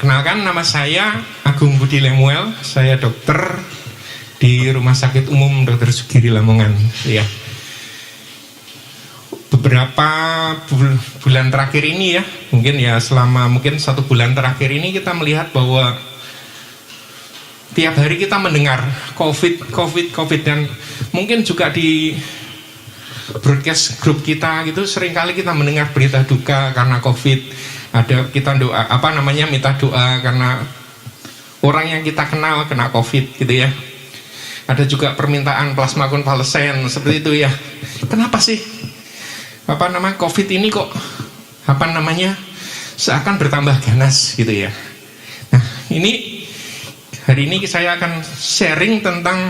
Perkenalkan, nama saya Agung Budi Lemuel. Saya dokter di Rumah Sakit Umum Dr. Sugiri Lamongan. Ya. Beberapa bulan terakhir ini ya, selama 1 bulan terakhir ini kita melihat bahwa tiap hari kita mendengar COVID, dan mungkin juga di broadcast grup kita gitu seringkali kita mendengar berita duka karena COVID. Ada kita minta doa karena orang yang kita kenal kena COVID gitu ya. Ada juga permintaan plasma konvalesen seperti itu ya. Kenapa sih COVID ini kok seakan bertambah ganas gitu ya. Nah, hari ini saya akan sharing tentang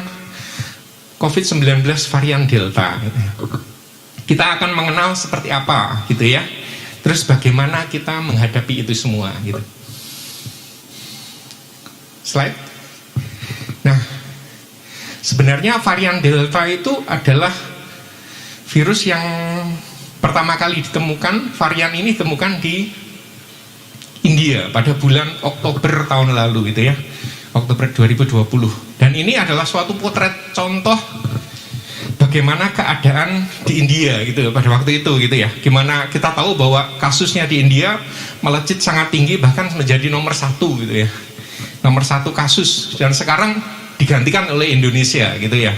COVID-19 varian Delta. Kita akan mengenal seperti apa gitu ya. Terus bagaimana kita menghadapi itu semua gitu. Slide. Nah, sebenarnya varian Delta itu adalah virus yang pertama kali ditemukan. Varian ini ditemukan di India pada bulan Oktober tahun lalu gitu ya. Oktober 2020. Dan ini adalah suatu potret contoh bagaimana keadaan di India gitu pada waktu itu gitu ya. Gimana kita tahu bahwa kasusnya di India melejit sangat tinggi, bahkan menjadi nomor 1 gitu ya. Nomor 1 kasus, dan sekarang digantikan oleh Indonesia gitu ya.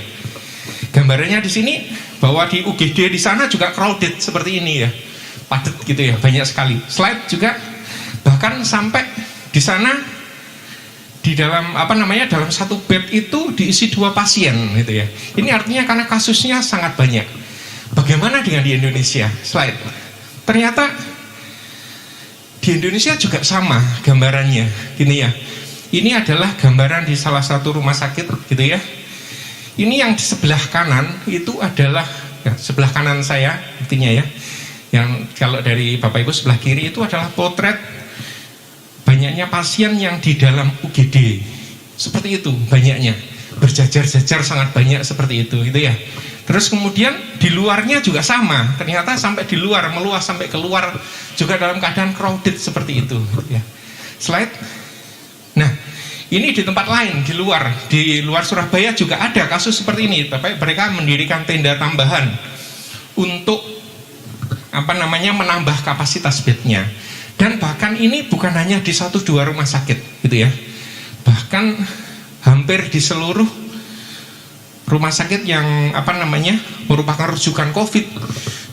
Gambarannya di sini bahwa di UGD di sana juga crowded seperti ini ya. Padat gitu ya, banyak sekali. Slide juga bahkan sampai di sana di dalam dalam satu bed itu diisi 2 pasien gitu ya. Ini artinya karena kasusnya sangat banyak. Bagaimana dengan di Indonesia? Slide. Ternyata di Indonesia juga sama gambarannya gini ya. Ini adalah gambaran di salah satu rumah sakit gitu ya. Ini yang di sebelah kanan itu adalah sebelah kanan saya artinya ya. Yang kalau dari Bapak Ibu sebelah kiri itu adalah potret banyaknya pasien yang di dalam UGD. Seperti itu banyaknya, berjajar-jajar sangat banyak seperti itu gitu ya. Terus kemudian di luarnya juga sama, ternyata sampai di luar, meluas sampai keluar juga dalam keadaan crowded seperti itu gitu ya. Slide. Nah, ini di tempat lain, di luar Surabaya juga ada kasus seperti ini, tapi mereka mendirikan tenda tambahan untuk menambah kapasitas bednya. Dan bahkan ini bukan hanya di 1-2 rumah sakit gitu ya. Bahkan hampir di seluruh rumah sakit yang merupakan rujukan COVID,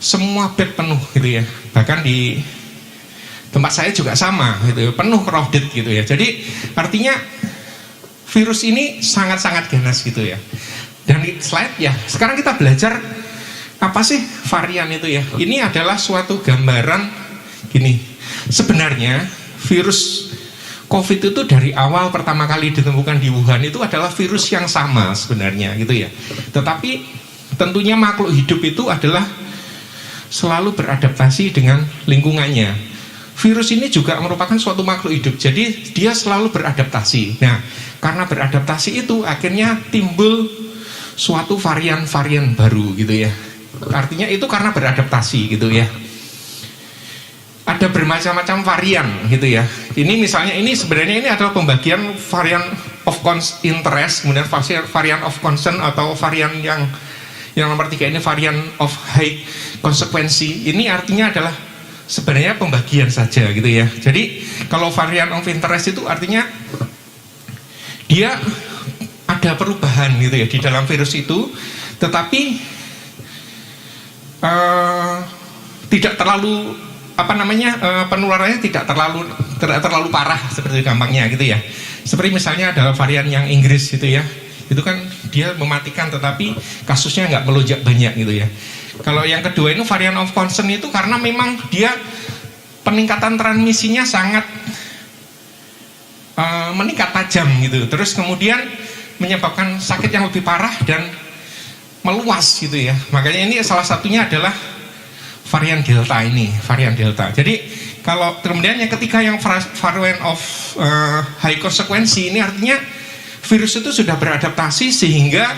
semua bed penuh gitu ya. Bahkan di tempat saya juga sama gitu ya, penuh crowded gitu ya. Jadi artinya virus ini sangat-sangat ganas gitu ya. Dan di slide ya, sekarang kita belajar apa sih varian itu ya. Ini adalah suatu gambaran gini. Sebenarnya virus COVID itu dari awal pertama kali ditemukan di Wuhan itu adalah virus yang sama sebenarnya gitu ya. Tetapi tentunya makhluk hidup itu adalah selalu beradaptasi dengan lingkungannya. Virus ini juga merupakan suatu makhluk hidup, jadi dia selalu beradaptasi. Nah, karena beradaptasi itu akhirnya timbul suatu varian-varian baru gitu ya. Artinya itu karena beradaptasi gitu ya. Ada bermacam-macam varian gitu ya. Ini misalnya sebenarnya ini adalah pembagian varian of interest, kemudian varian of concern, atau varian yang nomor 3 ini varian of high consequency. Ini artinya adalah sebenarnya pembagian saja gitu ya. Jadi kalau varian of interest itu artinya dia ada perubahan gitu ya di dalam virus itu, tetapi tidak terlalu penularannya tidak terlalu parah seperti gampangnya gitu ya. Seperti misalnya ada varian yang Inggris gitu ya, itu kan dia mematikan tetapi kasusnya nggak melonjak banyak gitu ya. Kalau yang kedua itu varian of concern itu karena memang dia peningkatan transmisinya sangat meningkat tajam gitu. Terus kemudian menyebabkan sakit yang lebih parah dan meluas gitu ya. Makanya ini salah satunya adalah varian Delta ini, varian Delta. Jadi kalau kemudian yang ketiga yang varian of high consequency ini artinya virus itu sudah beradaptasi sehingga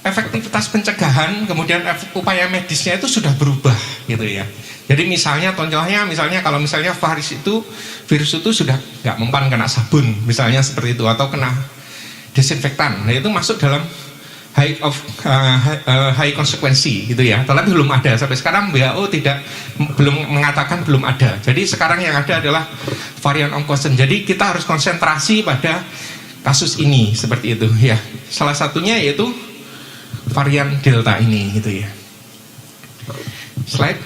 efektivitas pencegahan kemudian upaya medisnya itu sudah berubah gitu ya. Jadi misalnya contohnya kalau misalnya virus itu sudah nggak mempan kena sabun misalnya seperti itu, atau kena desinfektan, nah itu masuk dalam high konsekuensi gitu ya. Tapi belum ada sampai sekarang, WHO belum mengatakan belum ada. Jadi sekarang yang ada adalah varian of concern. Jadi kita harus konsentrasi pada kasus ini seperti itu ya. Salah satunya yaitu varian Delta ini gitu ya. Slide.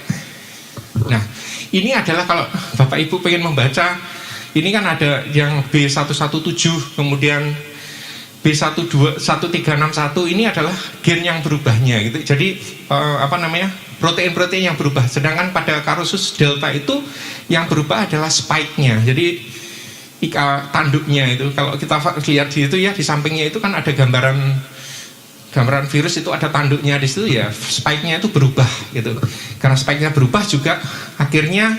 Nah, ini adalah kalau Bapak Ibu pengen membaca, ini kan ada yang B117, kemudian B12361, ini adalah gen yang berubahnya gitu. Jadi protein-protein yang berubah. Sedangkan pada kasus Delta itu yang berubah adalah spike-nya. Jadi tanduknya itu, kalau kita lihat di itu ya, di sampingnya itu kan ada gambaran virus, itu ada tanduknya di situ ya, spike-nya itu berubah gitu. Karena spike-nya berubah juga akhirnya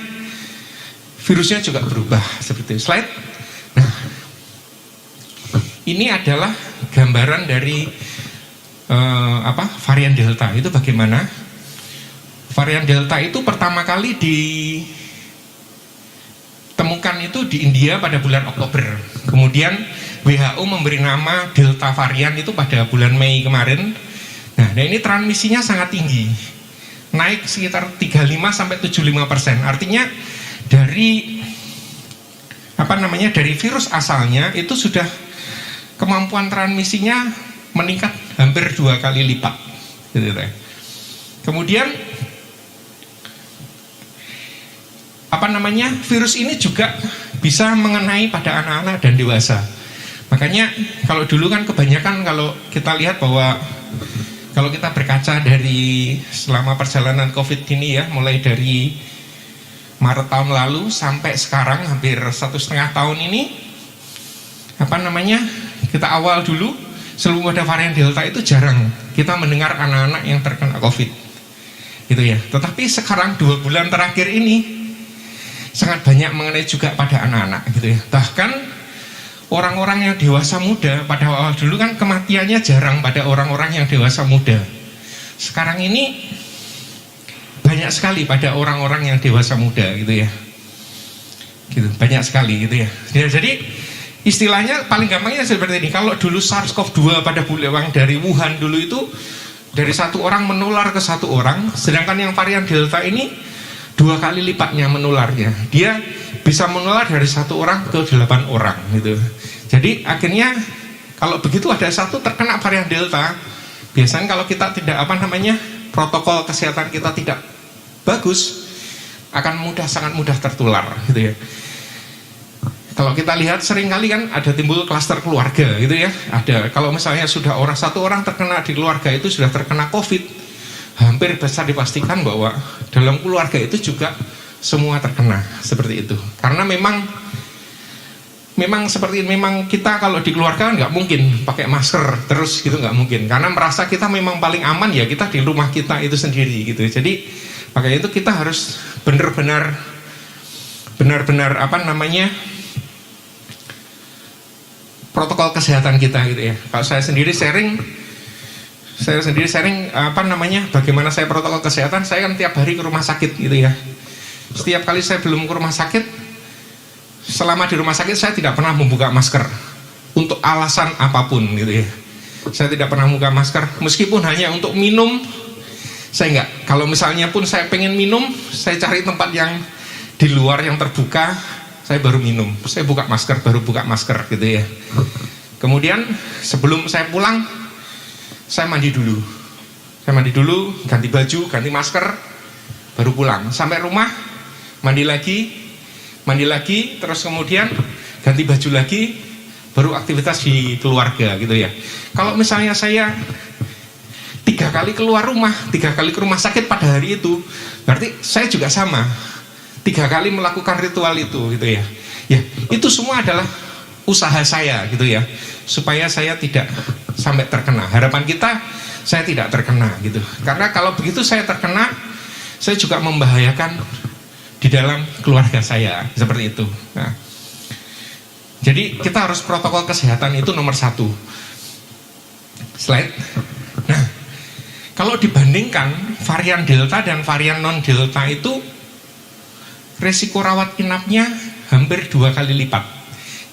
virusnya juga berubah seperti itu. Slide. Nah, ini adalah gambaran dari varian Delta itu bagaimana. Varian Delta itu pertama kali ditemukan itu di India pada bulan Oktober. Kemudian WHO memberi nama Delta varian itu pada bulan Mei kemarin. Nah ini transmisinya sangat tinggi, naik sekitar 35-75%. Artinya dari virus asalnya itu sudah kemampuan transmisinya meningkat hampir 2 kali lipat. Kemudian virus ini juga bisa mengenai pada anak-anak dan dewasa. Makanya kalau dulu kan kebanyakan, kalau kita lihat bahwa kalau kita berkaca dari selama perjalanan COVID ini ya, mulai dari Maret tahun lalu sampai sekarang hampir 1,5 tahun ini, kita awal dulu sebelum ada varian Delta itu jarang kita mendengar anak-anak yang terkena COVID gitu ya. Tetapi sekarang 2 bulan terakhir ini sangat banyak mengenai juga pada anak-anak gitu ya. Bahkan orang-orang yang dewasa muda, pada awal dulu kan kematiannya jarang pada orang-orang yang dewasa muda. Sekarang ini banyak sekali pada orang-orang yang dewasa muda gitu ya. Gitu, banyak sekali gitu ya. Jadi istilahnya paling gampangnya seperti ini. Kalau dulu SARS-CoV-2 pada bulan dari Wuhan dulu itu dari 1 orang menular ke 1 orang, sedangkan yang varian Delta ini 2 kali lipatnya menularnya. Dia bisa menular dari 1 orang ke 8 orang gitu. Jadi akhirnya kalau begitu ada 1 terkena varian Delta, biasanya kalau kita tidak protokol kesehatan kita tidak bagus, akan sangat mudah tertular gitu ya. Kalau kita lihat seringkali kan ada timbul klaster keluarga gitu ya. Ada, kalau misalnya sudah 1 orang terkena di keluarga itu sudah terkena COVID, hampir bisa dipastikan bahwa dalam keluarga itu juga semua terkena seperti itu. Karena memang kita kalau di keluarga kan nggak mungkin pakai masker terus gitu, nggak mungkin. Karena merasa kita memang paling aman ya kita di rumah kita itu sendiri gitu. Jadi makanya itu kita harus benar-benar protokol kesehatan kita gitu ya. Kalau saya sendiri sharing bagaimana saya protokol kesehatan. Saya kan tiap hari ke rumah sakit gitu ya. Setiap kali saya belum ke rumah sakit, selama di rumah sakit saya tidak pernah membuka masker untuk alasan apapun gitu ya. Saya tidak pernah membuka masker, meskipun hanya untuk minum, saya enggak. Kalau misalnya pun saya pengen minum, saya cari tempat yang di luar yang terbuka, saya baru minum. Saya baru buka masker gitu ya. Kemudian sebelum saya pulang, saya mandi dulu, ganti baju, ganti masker, baru pulang. Sampai rumah, mandi lagi, terus kemudian ganti baju lagi, baru aktivitas di keluarga gitu ya. Kalau misalnya saya 3 kali keluar rumah, 3 kali ke rumah sakit pada hari itu, berarti saya juga sama, 3 kali melakukan ritual itu gitu ya. Ya, itu semua adalah usaha saya gitu ya, supaya saya tidak sampai terkena. Harapan kita saya tidak terkena gitu. Karena kalau begitu saya terkena, saya juga membahayakan di dalam keluarga saya seperti itu. Nah, jadi kita harus protokol kesehatan itu nomor 1. Slide. Nah, kalau dibandingkan varian Delta dan varian non Delta itu resiko rawat inapnya hampir 2 kali lipat.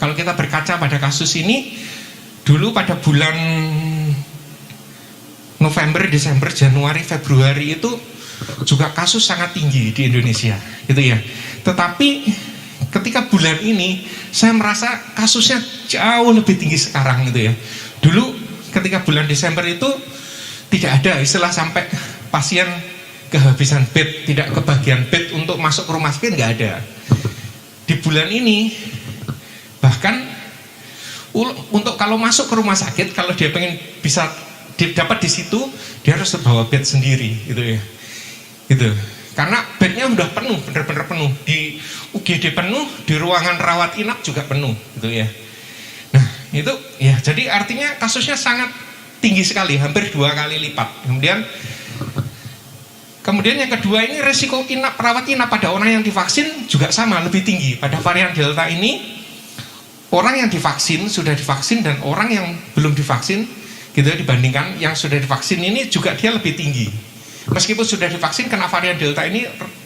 Kalau kita berkaca pada kasus ini, dulu pada bulan November, Desember, Januari, Februari itu juga kasus sangat tinggi di Indonesia, gitu ya. Tetapi ketika bulan ini saya merasa kasusnya jauh lebih tinggi sekarang, gitu ya. Dulu ketika bulan Desember itu tidak ada istilah sampai pasien kehabisan bed, tidak kebagian bed untuk masuk ke rumah sakit, nggak ada. Di bulan ini bahkan untuk kalau masuk ke rumah sakit, kalau dia pengen bisa dapat di situ, dia harus bawa bed sendiri, gitu ya. Gitu. Karena bednya udah penuh, benar-benar penuh. Di UGD penuh, di ruangan rawat inap juga penuh, gitu ya. Nah, itu ya, jadi artinya kasusnya sangat tinggi sekali, hampir 2 kali lipat. Kemudian yang kedua, ini resiko rawat inap pada orang yang divaksin juga sama, lebih tinggi. Pada varian Delta ini, orang yang divaksin, sudah divaksin, dan orang yang belum divaksin, gitu ya, dibandingkan yang sudah divaksin ini juga dia lebih tinggi. Meskipun sudah divaksin, kena varian Delta ini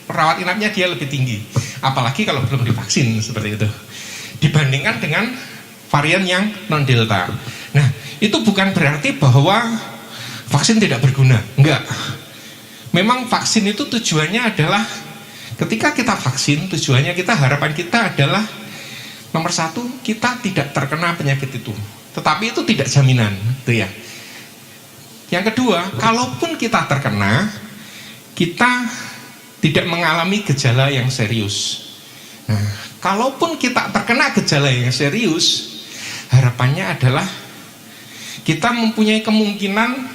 rawat inapnya dia lebih tinggi. Apalagi kalau belum divaksin, seperti itu. Dibandingkan dengan varian yang non-Delta. Nah, itu bukan berarti bahwa vaksin tidak berguna. Enggak. Memang vaksin itu tujuannya adalah, ketika kita vaksin, tujuannya kita, harapan kita adalah nomor 1, kita tidak terkena penyakit itu. Tetapi itu tidak jaminan, gitu ya. Yang kedua, kalaupun kita terkena, kita tidak mengalami gejala yang serius. Nah, kalaupun kita terkena gejala yang serius, harapannya adalah kita mempunyai kemungkinan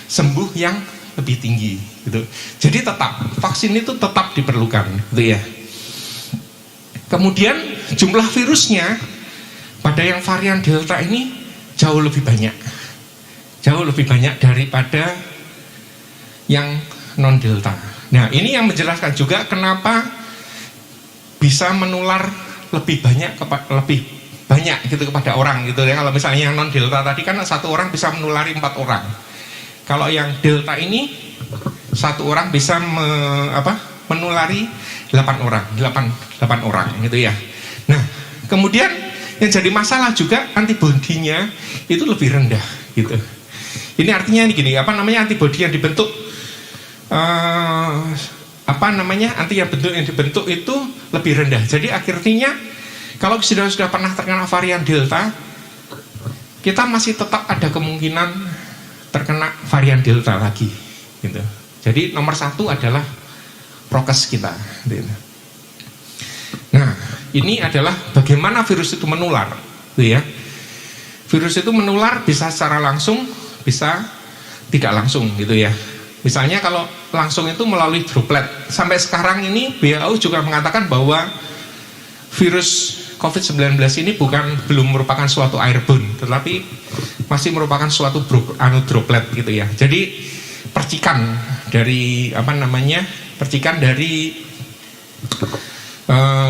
sembuh yang lebih tinggi, gitu. Jadi tetap vaksin itu tetap diperlukan, gitu ya. Kemudian jumlah virusnya pada yang varian Delta ini jauh lebih banyak daripada yang non Delta. Nah, ini yang menjelaskan juga kenapa bisa menular lebih banyak gitu kepada orang, gitu ya. Kalau misalnya yang non Delta tadi kan 1 orang bisa menulari 4 orang. Kalau yang Delta ini 1 orang bisa menulari 8 orang, gitu ya. Nah, kemudian yang jadi masalah juga antibodinya itu lebih rendah, gitu. Ini artinya gini, antibodi yang dibentuk yang dibentuk itu lebih rendah. Jadi akhirnya kalau sudah pernah terkena varian Delta, kita masih tetap ada kemungkinan terkena varian Delta lagi, gitu. Jadi nomor 1 adalah prokes kita, gitu. Nah, ini adalah bagaimana virus itu menular, gitu ya. Virus itu menular bisa secara langsung, bisa tidak langsung, gitu ya. Misalnya kalau langsung itu melalui droplet. Sampai sekarang ini WHO juga mengatakan bahwa virus COVID-19 ini belum merupakan suatu airborne, tetapi masih merupakan suatu droplet, gitu ya. Jadi percikan dari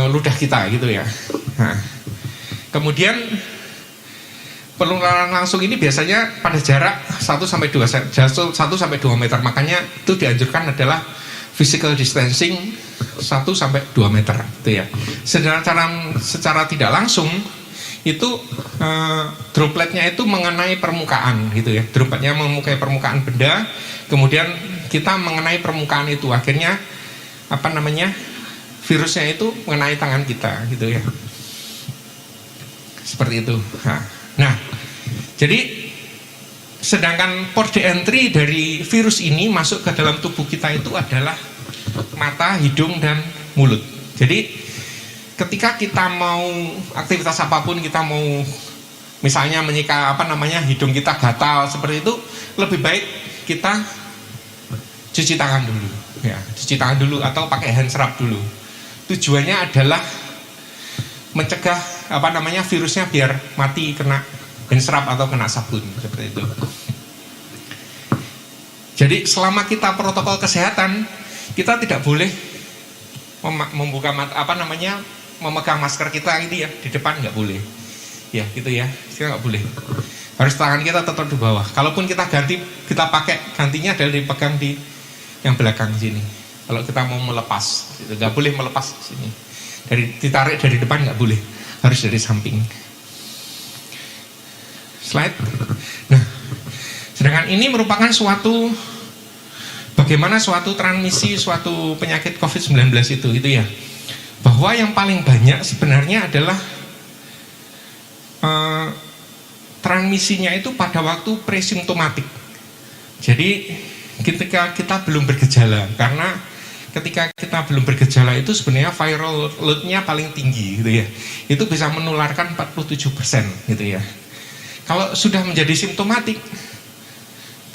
ludah kita, gitu ya. Nah, kemudian penularan langsung ini biasanya pada jarak 1-2 meter. Makanya itu dianjurkan adalah physical distancing 1-2 meter, gitu ya. Secara tidak langsung itu dropletnya itu mengenai permukaan, gitu ya. Dropletnya mengenai permukaan benda, kemudian kita mengenai permukaan itu, akhirnya virusnya itu mengenai tangan kita, gitu ya. Seperti itu. Nah, jadi sedangkan port entry dari virus ini masuk ke dalam tubuh kita itu adalah mata, hidung, dan mulut. Jadi ketika kita mau aktivitas apapun, kita mau misalnya hidung kita gatal seperti itu, lebih baik kita cuci tangan dulu, ya, cuci tangan dulu atau pakai hand scrub dulu. Tujuannya adalah mencegah virusnya biar mati kena hand scrub atau kena sabun, seperti itu. Jadi selama kita protokol kesehatan, kita tidak boleh membuka memegang masker kita gitu ya, di depan nggak boleh, ya gitu ya, kita nggak boleh. Harus tangan kita tetap di bawah. Kalaupun kita pakai gantinya adalah dipegang di yang belakang sini. Kalau kita mau melepas, nggak boleh melepas di sini. ditarik dari depan nggak boleh, harus dari samping. Slide. Nah, sedangkan ini merupakan bagaimana suatu transmisi suatu penyakit COVID-19 itu gitu ya. Bahwa yang paling banyak sebenarnya adalah transmisinya itu pada waktu presimptomatik. Jadi ketika kita belum bergejala, karena ketika kita belum bergejala itu sebenarnya viral load-nya paling tinggi gitu ya. Itu bisa menularkan 47% gitu ya. Kalau sudah menjadi simptomatik,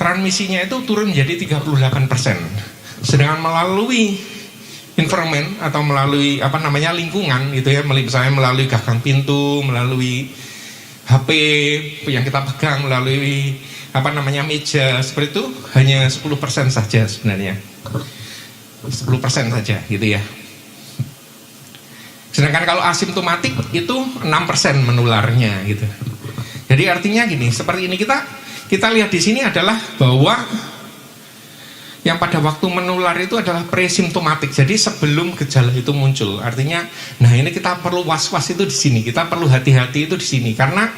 transmisinya itu turun menjadi 38%. Sedangkan melalui environment atau melalui lingkungan gitu ya, misalnya melalui gagang pintu, melalui HP yang kita pegang, melalui meja seperti itu hanya 10% saja sebenarnya. 10% saja gitu ya. Sedangkan kalau asimptomatik itu 6% menularnya gitu. Jadi artinya gini, seperti ini kita lihat di sini adalah bahwa yang pada waktu menular itu adalah presimptomatik. Jadi sebelum gejala itu muncul. Artinya, nah ini kita perlu was-was itu di sini. Kita perlu hati-hati itu di sini karena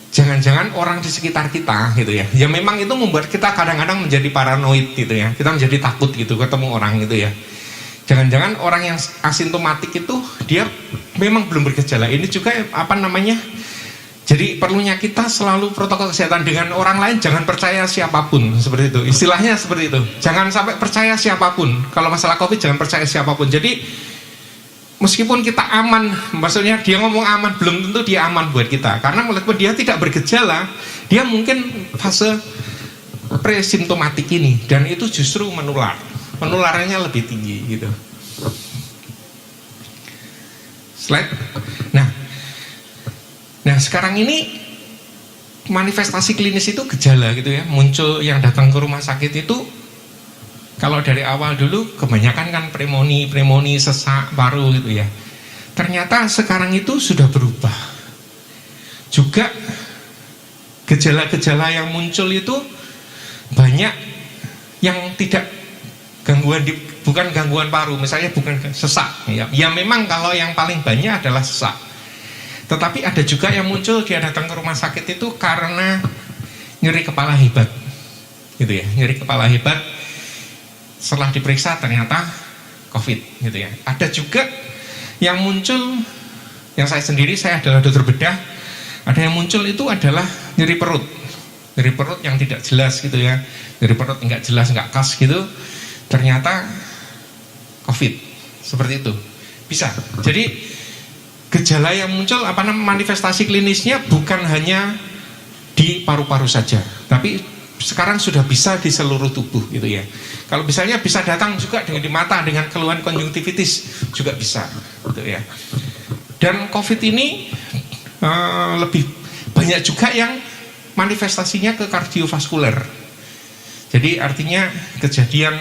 jangan-jangan orang di sekitar kita gitu ya. Ya memang itu membuat kita kadang-kadang menjadi paranoid gitu ya. Kita menjadi takut gitu ketemu orang gitu ya. Jangan-jangan orang yang asimptomatik itu dia memang belum bergejala. Ini juga jadi perlunya kita selalu protokol kesehatan dengan orang lain, jangan percaya siapapun, seperti itu. Istilahnya seperti itu. Jangan sampai percaya siapapun. Kalau masalah COVID jangan percaya siapapun. Jadi meskipun kita aman, maksudnya dia ngomong aman, belum tentu dia aman buat kita. Karena meskipun dia tidak bergejala, dia mungkin fase presimptomatik ini, dan itu justru menular. Penularannya lebih tinggi gitu. Slide. Nah sekarang ini manifestasi klinis itu gejala gitu ya, muncul yang datang ke rumah sakit itu kalau dari awal dulu kebanyakan kan pneumonia, sesak paru gitu ya. Ternyata sekarang itu sudah berubah. Juga gejala-gejala yang muncul itu banyak yang tidak bukan gangguan paru, misalnya bukan sesak ya. Ya memang kalau yang paling banyak adalah sesak. Tetapi ada juga yang muncul dia datang ke rumah sakit itu karena nyeri kepala hebat gitu ya, nyeri kepala hebat setelah diperiksa ternyata COVID gitu ya. Ada juga yang muncul, yang saya adalah dokter bedah, ada yang muncul itu adalah nyeri perut yang tidak jelas gitu ya, nyeri perut nggak jelas, nggak khas gitu, ternyata COVID, seperti itu bisa. Jadi gejala yang muncul manifestasi klinisnya bukan hanya di paru-paru saja, tapi sekarang sudah bisa di seluruh tubuh gitu ya. Kalau misalnya bisa datang juga dengan di mata dengan keluhan konjungtivitis juga bisa gitu ya. Dan COVID ini lebih banyak juga yang manifestasinya ke kardiovaskuler. Jadi artinya kejadian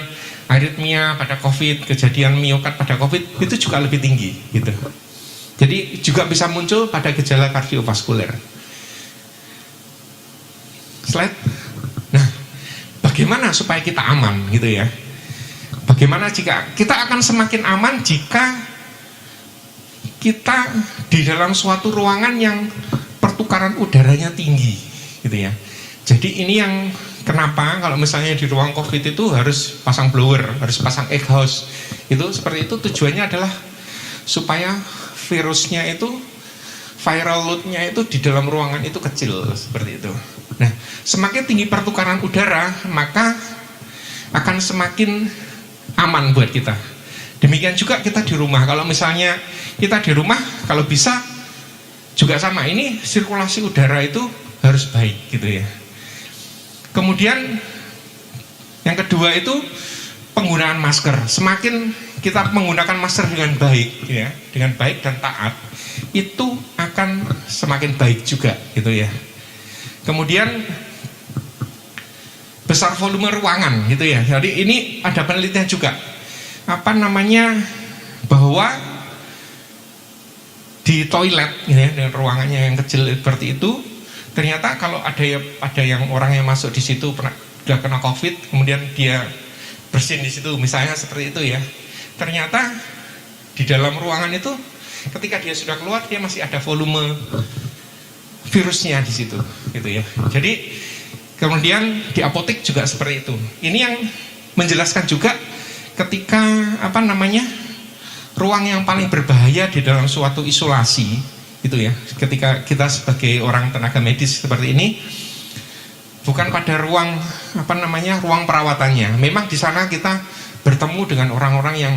aritmia pada COVID, kejadian miokard pada COVID itu juga lebih tinggi gitu. Jadi juga bisa muncul pada gejala kardiovaskuler. Slide. Nah, bagaimana supaya kita aman gitu ya? Bagaimana jika kita akan semakin aman jika kita di dalam suatu ruangan yang pertukaran udaranya tinggi gitu ya. Jadi ini yang kenapa kalau misalnya di ruang COVID itu harus pasang blower, harus pasang exhaust. Itu seperti itu tujuannya adalah supaya virusnya itu, viral load-nya itu di dalam ruangan itu kecil seperti itu. Nah, semakin tinggi pertukaran udara, maka akan semakin aman buat kita. Demikian juga kita di rumah. Kalau misalnya kita di rumah, kalau bisa juga sama. Ini sirkulasi udara itu harus baik gitu ya. Kemudian yang kedua itu penggunaan masker. Semakin kita menggunakan masker dengan baik ya, dengan baik dan taat, itu akan semakin baik juga gitu ya. Kemudian besar volume ruangan gitu ya. Jadi ini ada penelitian juga bahwa di toilet ya, dengan ruangannya yang kecil seperti itu, ternyata kalau ada yang orang yang masuk di situ sudah kena COVID, kemudian dia bersin di situ misalnya seperti itu ya, ternyata di dalam ruangan itu ketika dia sudah keluar dia masih ada volume virusnya di situ, gitu ya. Jadi kemudian di apotek juga seperti itu. Ini yang menjelaskan juga ketika ruang yang paling berbahaya di dalam suatu isolasi, gitu ya. Ketika kita sebagai orang tenaga medis seperti ini, bukan pada ruang ruang perawatannya. Memang di sana kita bertemu dengan orang-orang yang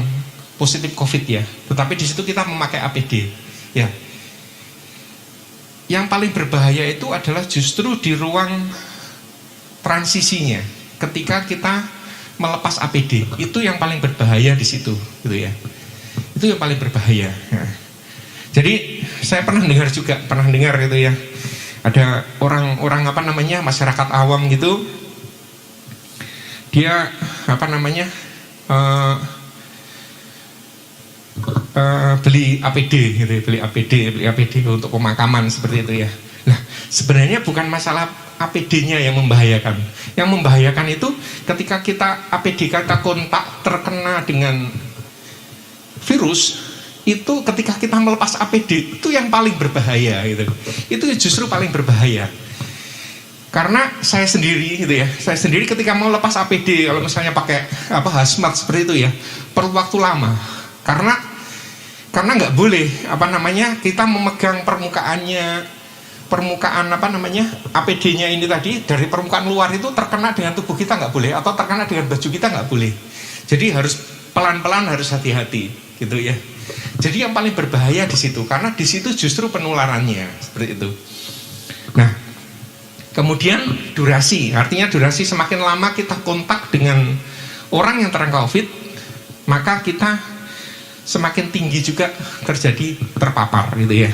positif COVID ya, tetapi di situ kita memakai APD ya. Yang paling berbahaya itu adalah justru di ruang transisinya, ketika kita melepas APD, itu yang paling berbahaya di situ, gitu ya. Itu yang paling berbahaya. Nah, jadi saya pernah dengar gitu ya, ada orang masyarakat awam gitu, dia beli APD gitu ya, beli APD untuk pemakaman seperti itu ya. Nah, sebenarnya bukan masalah APD-nya yang membahayakan. Yang membahayakan itu ketika APD kita kontak terkena dengan virus, itu ketika kita melepas APD itu yang paling berbahaya gitu. Itu justru paling berbahaya. Karena saya sendiri gitu ya, saya sendiri ketika mau lepas APD, kalau misalnya pakai hazmat seperti itu ya, perlu waktu lama. Karena nggak boleh kita memegang permukaan APD-nya ini tadi dari permukaan luar itu terkena dengan tubuh kita nggak boleh, atau terkena dengan baju kita nggak boleh. Jadi harus pelan-pelan, harus hati-hati gitu ya. Jadi yang paling berbahaya di situ, karena di situ justru penularannya seperti itu. Nah, kemudian durasi, artinya durasi semakin lama kita kontak dengan orang yang terkena COVID, maka kita semakin tinggi juga terjadi terpapar gitu ya.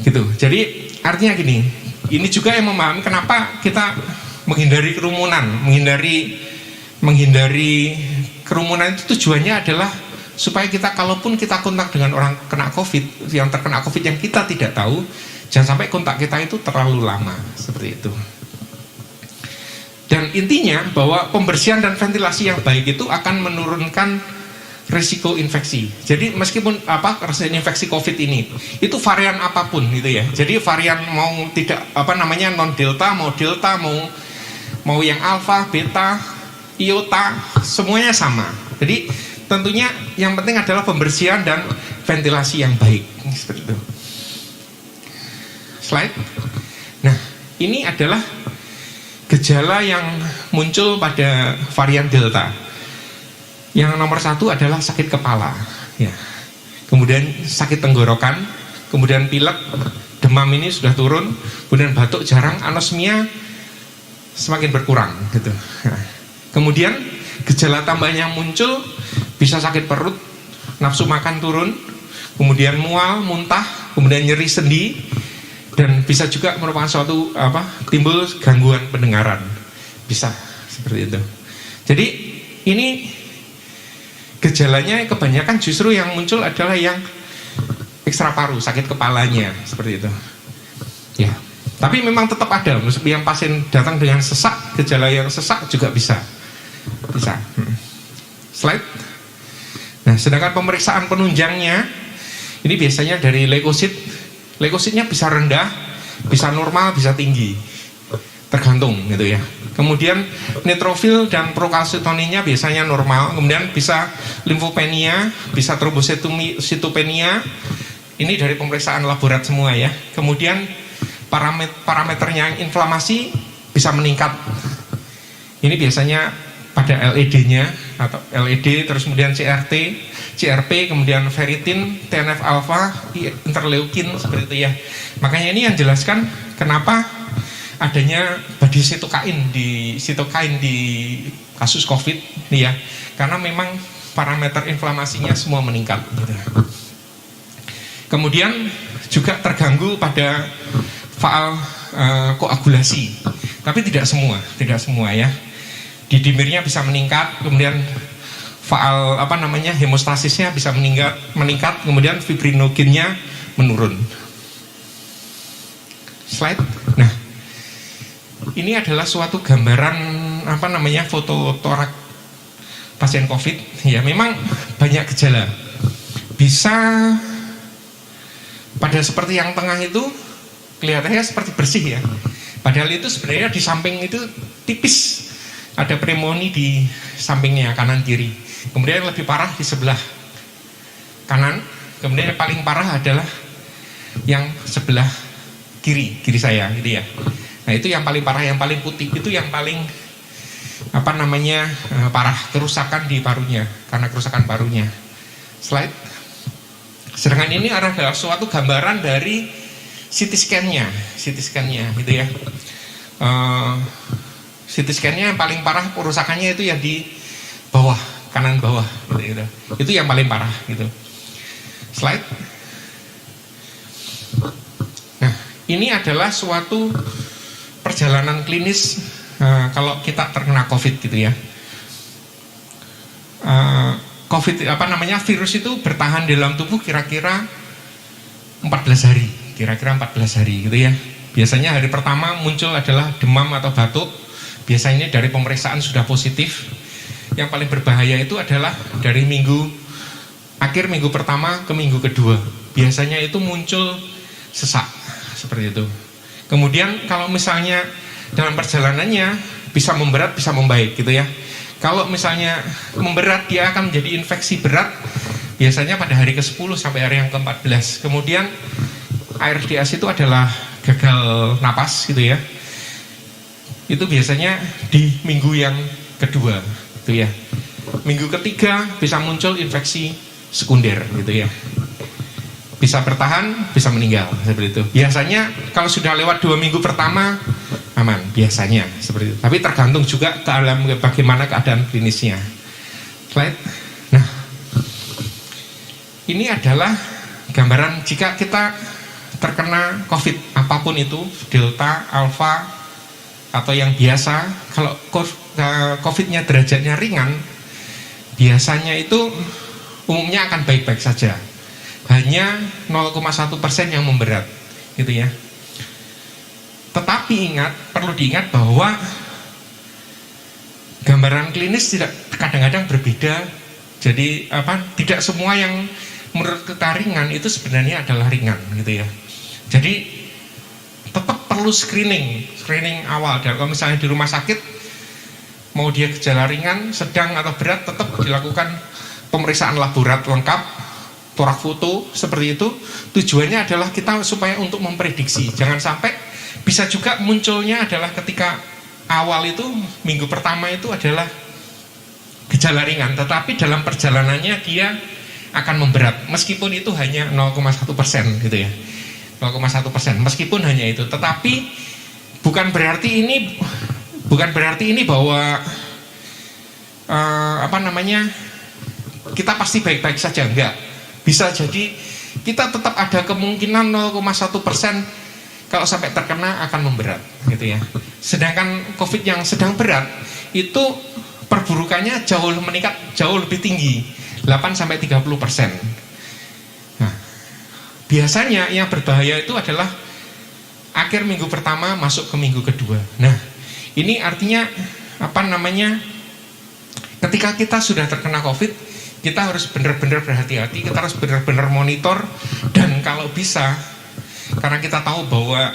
Gitu. Jadi artinya gini, ini juga yang memahami kenapa kita menghindari kerumunan, menghindari kerumunan itu tujuannya adalah supaya kita, kalaupun kita kontak dengan orang kena COVID, yang terkena COVID yang kita tidak tahu, jangan sampai kontak kita itu terlalu lama seperti itu. Dan intinya bahwa pembersihan dan ventilasi yang baik itu akan menurunkan risiko infeksi. Jadi meskipun resiko infeksi COVID ini, itu varian apapun gitu ya. Jadi varian mau tidak non delta, mau delta, mau yang alfa, beta, iota, semuanya sama. Jadi tentunya yang penting adalah pembersihan dan ventilasi yang baik seperti itu. Slide. Nah, ini adalah gejala yang muncul pada varian delta. Yang nomor 1 adalah sakit kepala ya. Kemudian sakit tenggorokan, kemudian pilek, demam ini sudah turun, kemudian batuk jarang, anosmia semakin berkurang gitu. Nah, kemudian gejala tambahan yang muncul bisa sakit perut, nafsu makan turun, kemudian mual, muntah, kemudian nyeri sendi, dan bisa juga merupakan suatu timbul gangguan pendengaran, bisa seperti itu. Jadi ini gejalanya kebanyakan justru yang muncul adalah yang ekstra paru, sakit kepalanya seperti itu. Ya, tapi memang tetap ada yang pasien datang dengan sesak, gejala yang sesak juga bisa. Slide. Nah, sedangkan pemeriksaan penunjangnya ini biasanya dari leukosit. Leukositnya bisa rendah, bisa normal, bisa tinggi, tergantung gitu ya. Kemudian neutrofil dan prokalsitoninnya biasanya normal. Kemudian bisa limfopenia, bisa trombositopenia. Ini dari pemeriksaan laborat semua ya. Kemudian parameternya inflamasi bisa meningkat. Ini biasanya pada LED-nya atau LED, terus kemudian CRP, kemudian ferritin, TNF alpha, interleukin seperti itu ya. Makanya ini yang jelaskan kenapa adanya body sitokain di kasus COVID nih ya. Karena memang parameter inflamasinya semua meningkat gitu. Kemudian juga terganggu pada faal koagulasi. Tapi tidak semua ya. Didimernya bisa meningkat, kemudian faal hemostasisnya bisa meningkat, kemudian fibrinogennya menurun. Slide. Nah, ini adalah suatu gambaran foto pasien COVID, ya memang banyak gejala. Bisa pada seperti yang tengah itu kelihatannya seperti bersih ya. Padahal itu sebenarnya di samping itu tipis, ada pneumonia di sampingnya kanan kiri. Kemudian lebih parah di sebelah kanan. Kemudian yang paling parah adalah yang sebelah kiri saya gitu ya. Nah itu yang paling parah, yang paling putih itu yang paling parah, kerusakan di parunya, karena kerusakan parunya. Slide. Sedangkan ini adalah suatu gambaran dari CT scan-nya gitu ya. CT scan-nya yang paling parah kerusakannya itu yang di bawah, kanan bawah gitu. Itu yang paling parah gitu. Slide. Nah, ini adalah suatu perjalanan klinis kalau kita terkena COVID gitu ya. COVID virus itu bertahan di dalam tubuh kira-kira 14 hari, gitu ya. Biasanya hari pertama muncul adalah demam atau batuk. Biasanya dari pemeriksaan sudah positif. Yang paling berbahaya itu adalah dari akhir minggu pertama ke minggu kedua. Biasanya itu muncul sesak seperti itu. Kemudian kalau misalnya dalam perjalanannya bisa memberat, bisa membaik gitu ya. Kalau misalnya memberat, dia akan menjadi infeksi berat biasanya pada hari ke-10 sampai hari yang ke-14. Kemudian ARDS itu adalah gagal napas gitu ya. Itu biasanya di minggu yang kedua gitu ya. Minggu ketiga bisa muncul infeksi sekunder gitu ya. Bisa bertahan, bisa meninggal seperti itu. Biasanya kalau sudah lewat 2 minggu pertama aman, biasanya seperti itu. Tapi tergantung juga bagaimana keadaan klinisnya. Slide. Nah, ini adalah gambaran jika kita terkena COVID apapun itu, delta, alfa, atau yang biasa. Kalau COVID-nya derajatnya ringan, biasanya itu umumnya akan baik-baik saja. Hanya 0,1% yang memberat, gitu ya. Tetapi perlu diingat bahwa gambaran klinis kadang-kadang berbeda. Jadi tidak semua yang menurut kita ringan itu sebenarnya adalah ringan, gitu ya. Jadi tetap perlu screening awal. Dan kalau misalnya di rumah sakit mau dia gejala ringan, sedang atau berat, tetap dilakukan pemeriksaan laborat lengkap, torak foto seperti itu. Tujuannya adalah kita supaya untuk memprediksi. Jangan sampai bisa juga munculnya adalah ketika awal itu minggu pertama itu adalah gejala ringan, tetapi dalam perjalanannya dia akan memberat meskipun itu hanya 0,1% gitu ya. 0,1% meskipun hanya itu, tetapi bukan berarti ini bahwa kita pasti baik-baik saja, enggak. Bisa jadi kita tetap ada kemungkinan 0,1% kalau sampai terkena akan memberat gitu ya. Sedangkan COVID yang sedang berat itu perburukannya jauh lebih tinggi, 8-30%. Nah, biasanya yang berbahaya itu adalah akhir minggu pertama masuk ke minggu kedua. Nah, ini artinya ketika kita sudah terkena COVID, kita harus benar-benar berhati-hati, kita harus benar-benar monitor, dan kalau bisa, karena kita tahu bahwa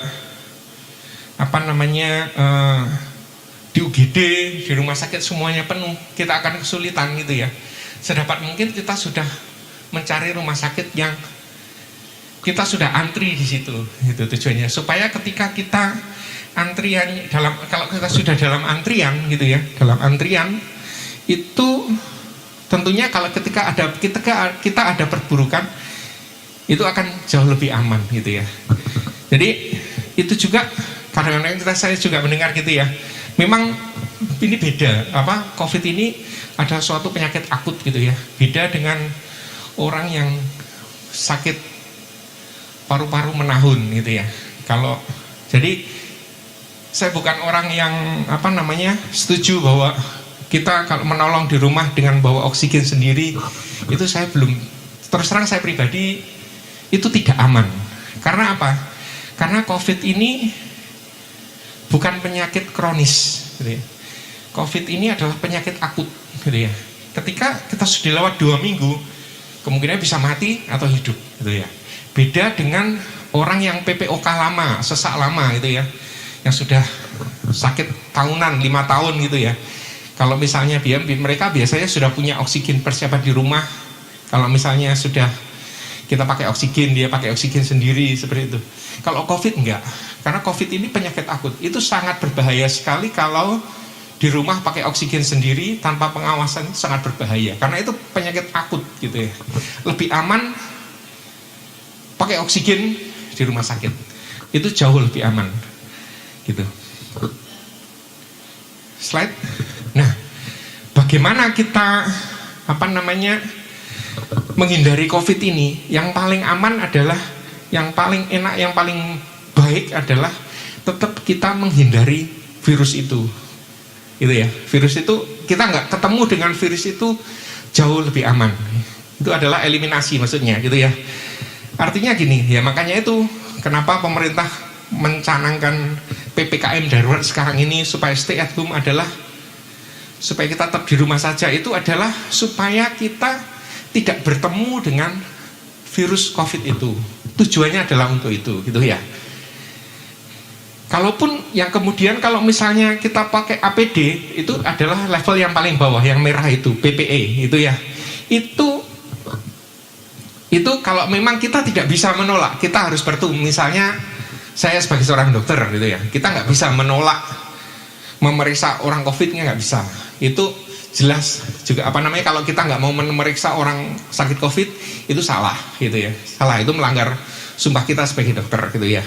di UGD, di rumah sakit semuanya penuh, kita akan kesulitan gitu ya. Sedapat mungkin kita sudah mencari rumah sakit yang kita sudah antri di situ, itu tujuannya. Supaya ketika kita kalau kita sudah dalam antrian gitu ya, dalam antrian itu tentunya kalau ketika kita ada perburukan, itu akan jauh lebih aman gitu ya. Jadi itu juga kadang-kadang saya juga mendengar gitu ya. Memang ini beda, COVID ini ada suatu penyakit akut gitu ya. Beda dengan orang yang sakit paru-paru menahun gitu ya. Jadi saya bukan orang yang setuju bahwa kita kalau menolong di rumah dengan bawa oksigen sendiri, itu saya belum, terus terang saya pribadi itu tidak aman. Karena apa? Karena COVID ini bukan penyakit kronis gitu ya. COVID ini adalah penyakit akut gitu ya. ketika kita sudah lewat 2 minggu, kemungkinan bisa mati atau hidup gitu ya. Beda dengan orang yang PPOK lama, sesak lama gitu ya, yang sudah sakit tahunan, 5 tahun gitu ya. Kalau misalnya mereka biasanya sudah punya oksigen persiapan di rumah. Kalau misalnya sudah kita pakai oksigen, dia pakai oksigen sendiri seperti itu. Kalau COVID enggak, karena COVID ini penyakit akut. Itu sangat berbahaya sekali kalau di rumah pakai oksigen sendiri tanpa pengawasan, sangat berbahaya. Karena itu penyakit akut gitu ya. Lebih aman pakai oksigen di rumah sakit. Itu jauh lebih aman gitu. Slide. Nah, bagaimana kita menghindari COVID ini? Yang paling aman adalah, yang paling enak, yang paling baik adalah tetap kita menghindari virus itu. Gitu ya. Virus itu, kita nggak ketemu dengan virus itu jauh lebih aman. Itu adalah eliminasi maksudnya gitu ya. Artinya gini ya, makanya itu kenapa pemerintah mencanangkan PPKM darurat sekarang ini supaya stay at home adalah supaya kita tetap di rumah saja. Itu adalah supaya kita tidak bertemu dengan virus COVID itu. Tujuannya adalah untuk itu gitu ya. Kalaupun yang kemudian kalau misalnya kita pakai APD, itu adalah level yang paling bawah, yang merah itu PPE itu ya. Itu kalau memang kita tidak bisa menolak, kita harus bertemu. Misalnya saya sebagai seorang dokter gitu ya, kita nggak bisa menolak memeriksa orang COVID-nya, nggak bisa. Itu jelas juga kalau kita nggak mau memeriksa orang sakit COVID, itu salah gitu ya. Salah, itu melanggar sumpah kita sebagai dokter gitu ya.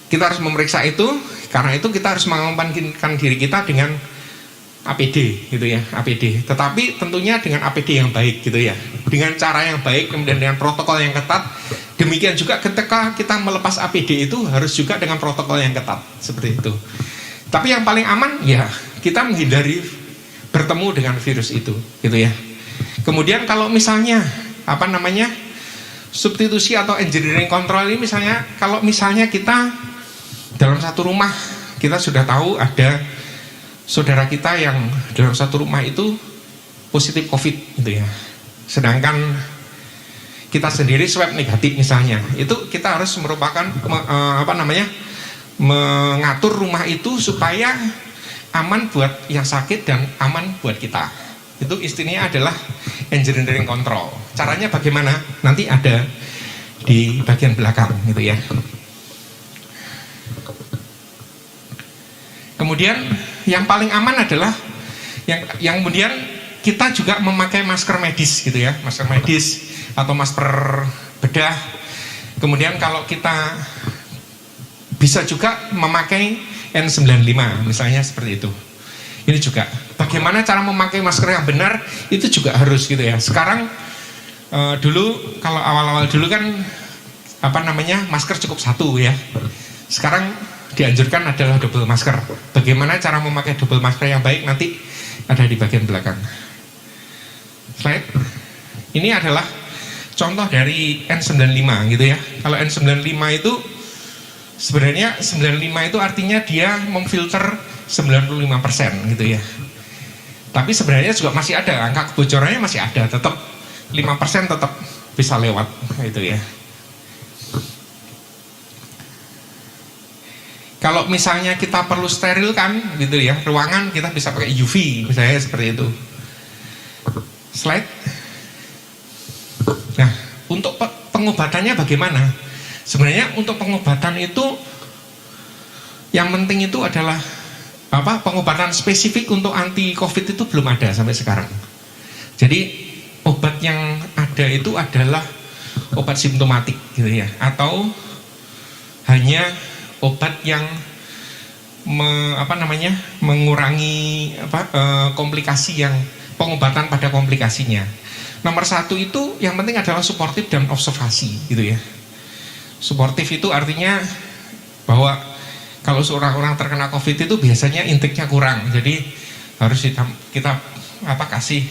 Kita harus memeriksa itu, karena itu kita harus mengorbankan diri kita dengan APD gitu ya, APD. Tetapi tentunya dengan APD yang baik gitu ya, dengan cara yang baik, kemudian dengan protokol yang ketat. Demikian juga ketika kita melepas APD itu harus juga dengan protokol yang ketat seperti itu. Tapi yang paling aman ya kita menghindari bertemu dengan virus itu gitu ya. Kemudian kalau misalnya substitusi atau engineering control ini, misalnya kalau misalnya kita dalam satu rumah, kita sudah tahu ada saudara kita yang dalam satu rumah itu positif COVID gitu ya. Sedangkan kita sendiri swab negatif misalnya, itu kita harus merupakan mengatur rumah itu supaya aman buat yang sakit dan aman buat kita. Itu istilahnya adalah engineering control. Caranya bagaimana? Nanti ada di bagian belakang gitu ya. Kemudian yang paling aman adalah yang kemudian kita juga memakai masker medis gitu ya, masker medis atau masker bedah. Kemudian kalau kita bisa juga memakai N95 misalnya seperti itu. Ini juga bagaimana cara memakai masker yang benar, itu juga harus gitu ya. Sekarang dulu kalau awal-awal dulu kan masker cukup satu ya. Sekarang dianjurkan adalah double masker. Bagaimana cara memakai double masker yang baik nanti ada di bagian belakang. Slide. Ini adalah contoh dari N95 gitu ya. Kalau N95 itu sebenarnya 95 itu artinya dia memfilter 95% gitu ya. Tapi sebenarnya juga masih ada, angka kebocorannya masih ada, tetap 5% tetap bisa lewat gitu ya. Kalau misalnya kita perlu steril kan gitu ya, ruangan kita bisa pakai UV misalnya seperti itu. Slide. Nah, untuk pengobatannya bagaimana? Sebenarnya untuk pengobatan itu yang penting itu adalah pengobatan spesifik untuk anti COVID itu belum ada sampai sekarang. Jadi obat yang ada itu adalah obat simptomatik gitu ya, atau hanya obat yang mengurangi komplikasi, yang pengobatan pada komplikasinya. Nomor satu itu yang penting adalah suportif dan observasi gitu ya. Suportif itu artinya bahwa kalau seorang orang terkena COVID itu biasanya intake-nya kurang, jadi harus kita kasih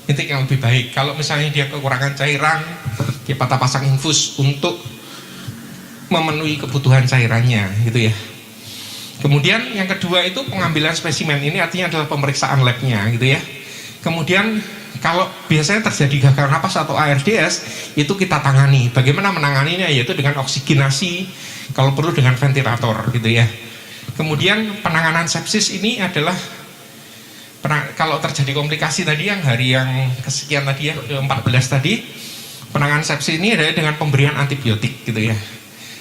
intake yang lebih baik. Kalau misalnya dia kekurangan cairan, kita pasang infus untuk memenuhi kebutuhan cairannya gitu ya. Kemudian yang kedua itu pengambilan spesimen, ini artinya adalah pemeriksaan labnya gitu ya. Kemudian kalau biasanya terjadi gagal napas atau ARDS, itu kita tangani. Bagaimana menanganinya? Yaitu dengan oksigenasi, kalau perlu dengan ventilator gitu ya. Kemudian penanganan sepsis ini adalah kalau terjadi komplikasi tadi yang hari yang kesekian tadi ya, 14 tadi, penanganan sepsis ini adalah dengan pemberian antibiotik gitu ya.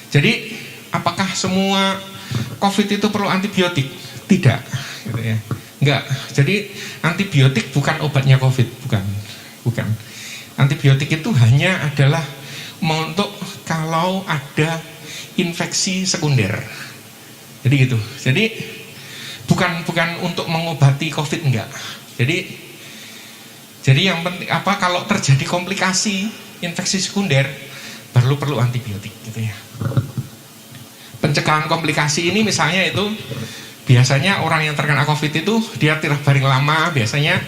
Jadi apakah semua COVID itu perlu antibiotik? Tidak gitu ya. Enggak, jadi antibiotik bukan obatnya COVID, bukan. Antibiotik itu hanya adalah untuk kalau ada infeksi sekunder. Jadi gitu. Jadi bukan untuk mengobati COVID, enggak. Jadi yang penting kalau terjadi komplikasi infeksi sekunder perlu antibiotik gitu ya. Pencegahan komplikasi ini misalnya itu biasanya orang yang terkena COVID itu dia tidak baring lama, biasanya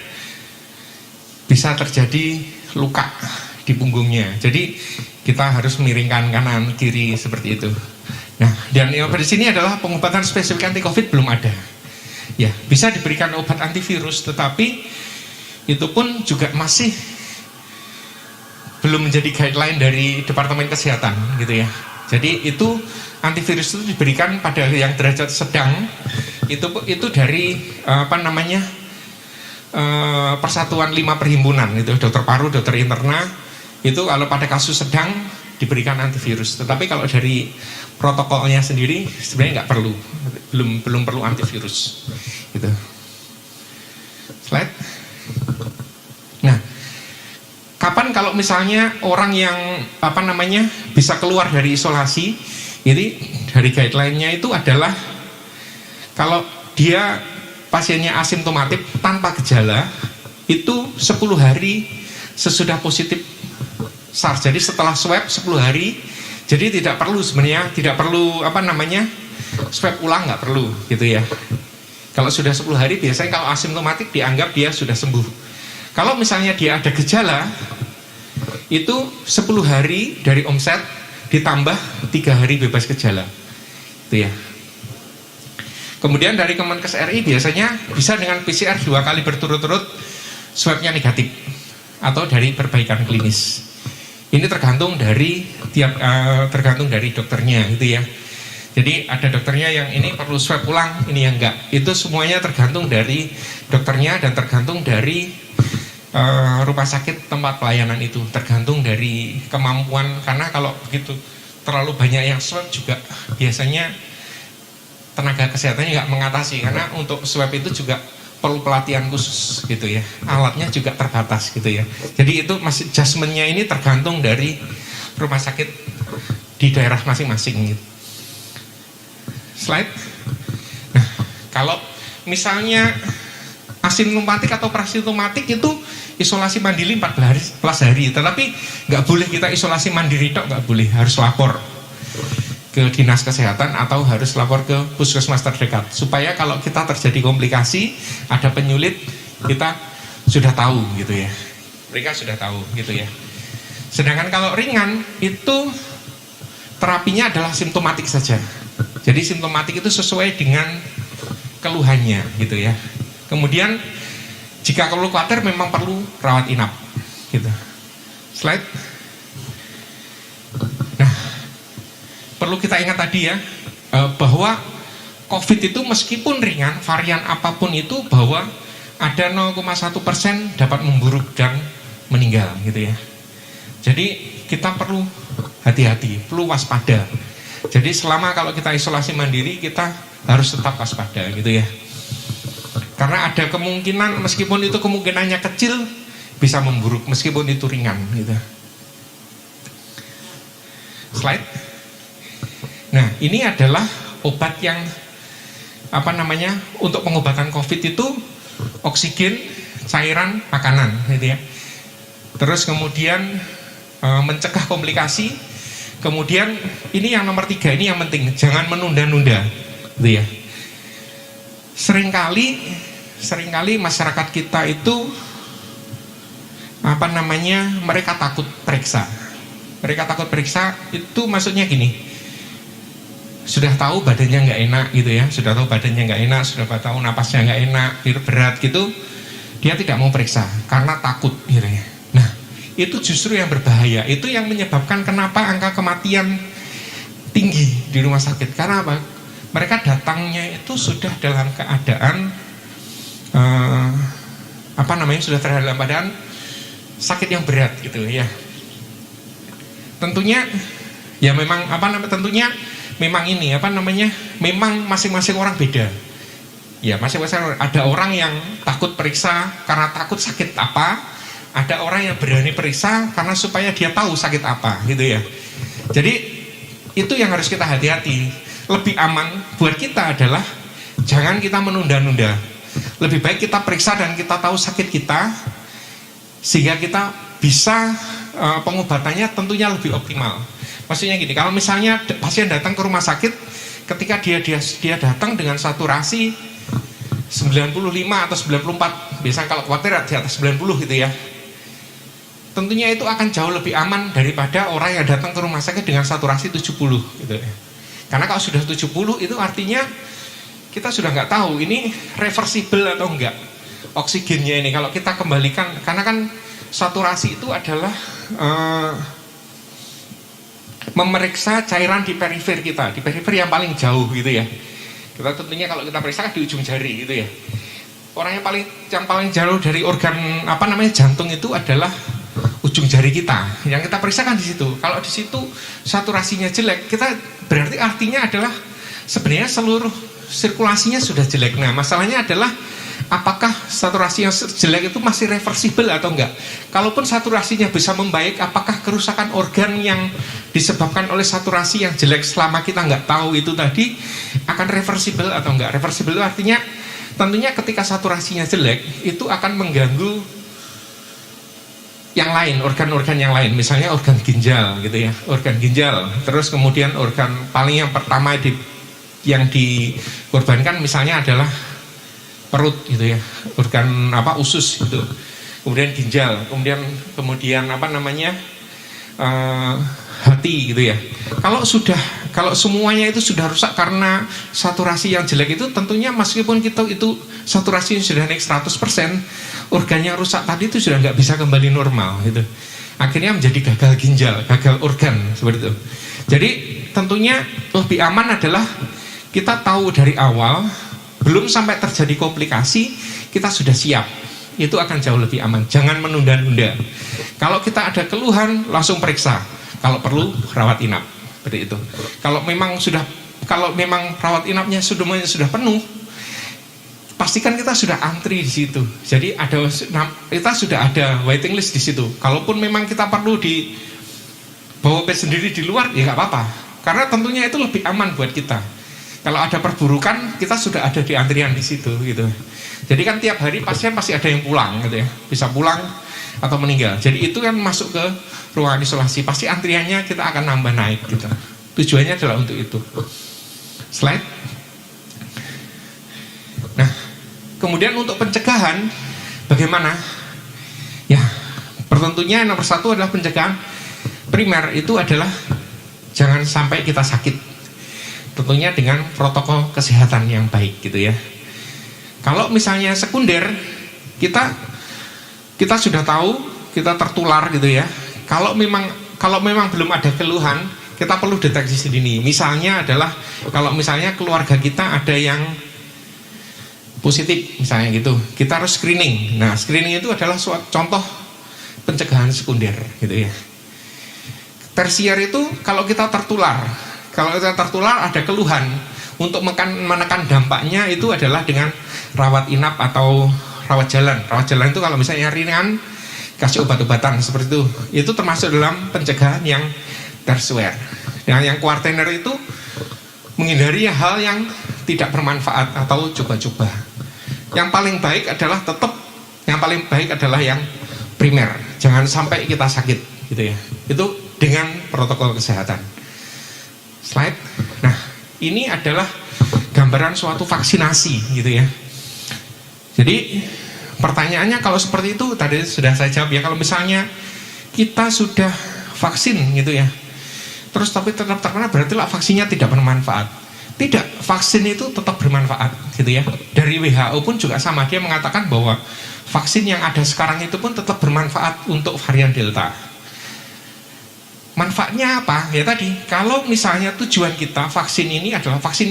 bisa terjadi luka di punggungnya. Jadi kita harus miringkan kanan kiri seperti itu. Nah, dan yang di sini adalah pengobatan spesifik anti COVID belum ada. Ya, bisa diberikan obat antivirus, tetapi itu pun juga masih belum menjadi guideline dari Departemen Kesehatan gitu ya. Jadi itu antivirus itu diberikan pada yang derajat sedang, itu dari Persatuan 5 Perhimpunan itu, dokter paru, dokter interna, itu kalau pada kasus sedang diberikan antivirus. Tetapi kalau dari protokolnya sendiri sebenarnya nggak perlu, belum perlu antivirus gitu. Slide. Nah, kapan kalau misalnya orang yang bisa keluar dari isolasi, ini dari guideline-nya itu adalah kalau dia pasiennya asimptomatik tanpa gejala, itu 10 hari sesudah positif SARS. Jadi setelah swab 10 hari, jadi tidak perlu swab ulang, nggak perlu gitu ya. Kalau sudah 10 hari biasanya kalau asimptomatik dianggap dia sudah sembuh. Kalau misalnya dia ada gejala, itu 10 hari dari omset ditambah 3 hari bebas gejala itu ya. Kemudian dari Kemenkes RI biasanya bisa dengan PCR 2 kali berturut-turut swabnya negatif atau dari perbaikan klinis. Ini tergantung dari dokternya gitu ya. Jadi ada dokternya yang ini perlu swab ulang, ini yang enggak. Itu semuanya tergantung dari dokternya dan tergantung dari rumah sakit tempat pelayanan itu, tergantung dari kemampuan. Karena kalau begitu terlalu banyak yang swab juga biasanya tenaga kesehatannya nggak mengatasi, karena untuk swab itu juga perlu pelatihan khusus gitu ya, alatnya juga terbatas gitu ya. Jadi itu masih adjustmentnya ini tergantung dari rumah sakit di daerah masing-masing gitu. Slide. Nah, kalau misalnya asimptomatik atau prasimptomatik itu isolasi mandiri 14 hari, tetapi nggak boleh kita isolasi mandiri tok, nggak boleh, harus lapor ke dinas kesehatan atau harus lapor ke puskesmas terdekat, supaya kalau kita terjadi komplikasi, ada penyulit, kita sudah tahu gitu ya, mereka sudah tahu gitu ya. Sedangkan kalau ringan itu terapinya adalah simptomatik saja. Jadi simptomatik itu sesuai dengan keluhannya gitu ya. Kemudian jika perlu khawatir memang perlu rawat inap gitu. Slide. Nah, perlu kita ingat tadi ya, bahwa COVID itu meskipun ringan, varian apapun itu, bahwa ada 0,1% dapat memburuk dan meninggal gitu ya. Jadi kita perlu hati-hati, perlu waspada. Jadi selama kalau kita isolasi mandiri, kita harus tetap waspada gitu ya. Karena ada kemungkinan, meskipun itu kemungkinannya kecil, bisa memburuk meskipun itu ringan gitu. Slide. Nah, ini adalah obat yang untuk pengobatan COVID itu oksigen, cairan, makanan gitu ya. Terus kemudian mencegah komplikasi. Kemudian ini yang nomor 3, ini yang penting, jangan menunda-nunda gitu ya. Seringkali masyarakat kita itu mereka takut periksa. Mereka takut periksa itu maksudnya gini, sudah tahu badannya nggak enak gitu ya, sudah tahu badannya nggak enak, sudah tahu napasnya nggak enak, berat gitu, dia tidak mau periksa karena takut gitu ya. Nah, itu justru yang berbahaya. Itu yang menyebabkan kenapa angka kematian tinggi di rumah sakit. Karena apa? Mereka datangnya itu sudah dalam keadaan sudah dalam keadaan sakit yang berat gitu ya. Tentunya ya memang tentunya memang ini memang masing-masing orang beda. Ya, masing-masing ada orang yang takut periksa karena takut sakit apa, ada orang yang berani periksa karena supaya dia tahu sakit apa gitu ya. Jadi itu yang harus kita hati-hati. Lebih aman buat kita adalah jangan kita menunda-nunda. Lebih baik kita periksa dan kita tahu sakit kita, sehingga kita bisa pengobatannya tentunya lebih optimal. Maksudnya gini, kalau misalnya pasien datang ke rumah sakit, ketika dia datang dengan saturasi 95 atau 94, biasanya kalau khawatir di atas 90 gitu ya, tentunya itu akan jauh lebih aman daripada orang yang datang ke rumah sakit dengan saturasi 70 gitu ya. Karena kalau sudah 70 itu artinya kita sudah nggak tahu ini reversible atau enggak oksigennya ini. Kalau kita kembalikan, karena kan saturasi itu adalah memeriksa cairan di perifer kita, di perifer yang paling jauh gitu ya. Kita tentunya kalau kita periksa di ujung jari gitu ya. Orang yang paling jauh dari organ jantung itu adalah ujung jari kita. Yang kita periksakan di situ. Kalau di situ saturasinya jelek, kita berarti artinya adalah sebenarnya seluruh sirkulasinya sudah jelek. Nah, masalahnya adalah apakah saturasi yang jelek itu masih reversible atau enggak? Kalaupun saturasinya bisa membaik, apakah kerusakan organ yang disebabkan oleh saturasi yang jelek selama kita nggak tahu itu tadi akan reversible atau enggak? Reversible itu artinya tentunya ketika saturasinya jelek itu akan mengganggu yang lain, organ-organ yang lain, misalnya organ ginjal gitu ya, organ ginjal. Terus kemudian organ paling yang pertama yang dikorbankan misalnya adalah perut gitu ya, organ usus gitu, kemudian ginjal, kemudian hati gitu ya. Kalau semuanya itu sudah rusak karena saturasi yang jelek itu, tentunya meskipun kita itu saturasinya sudah naik 100%, organ yang rusak tadi itu sudah nggak bisa kembali normal gitu. Akhirnya menjadi gagal ginjal, gagal organ seperti itu. Jadi tentunya lebih aman adalah kita tahu dari awal, belum sampai terjadi komplikasi, kita sudah siap. Itu akan jauh lebih aman. Jangan menunda-nunda. Kalau kita ada keluhan, langsung periksa. Kalau perlu, rawat inap. Seperti itu. Kalau memang rawat inapnya sudah penuh, pastikan kita sudah antri di situ. Jadi kita sudah ada waiting list di situ. Kalaupun memang kita perlu bawa bed sendiri di luar, ya nggak apa-apa. Karena tentunya itu lebih aman buat kita. Kalau ada perburukan, kita sudah ada di antrian di situ gitu. Jadi kan tiap hari pasien pasti ada yang pulang gitu ya, bisa pulang atau meninggal. Jadi itu kan masuk ke ruangan isolasi, pasti antriannya kita akan nambah naik gitu. Tujuannya adalah untuk itu. Slide. Nah, kemudian untuk pencegahan bagaimana? Ya, tentunya nomor satu adalah pencegahan primer, itu adalah jangan sampai kita sakit. Tentunya dengan protokol kesehatan yang baik gitu ya. Kalau misalnya sekunder, kita sudah tahu kita tertular gitu ya. Kalau memang belum ada keluhan, kita perlu deteksi dini. Misalnya adalah kalau misalnya keluarga kita ada yang positif misalnya gitu, kita harus screening. Nah, screening itu adalah contoh pencegahan sekunder gitu ya. Tersier itu kalau kita tertular ada keluhan, untuk menekan dampaknya itu adalah dengan rawat inap atau rawat jalan. Rawat jalan itu kalau misalnya ringan, kasih obat-obatan seperti itu. Itu termasuk dalam pencegahan yang tersier. Dan yang kuartener itu menghindari hal yang tidak bermanfaat atau coba-coba. Yang paling baik adalah yang primer. Jangan sampai kita sakit gitu ya. Itu dengan protokol kesehatan. Slide. Nah, ini adalah gambaran suatu vaksinasi gitu ya. Jadi pertanyaannya kalau seperti itu tadi sudah saya jawab ya. Kalau misalnya kita sudah vaksin gitu ya, terus tapi tetap terkena, berarti lah vaksinnya tidak bermanfaat. Tidak, vaksin itu tetap bermanfaat gitu ya. Dari WHO pun juga sama, dia mengatakan bahwa vaksin yang ada sekarang itu pun tetap bermanfaat untuk varian Delta. Manfaatnya apa? Ya tadi, kalau misalnya tujuan kita vaksin ini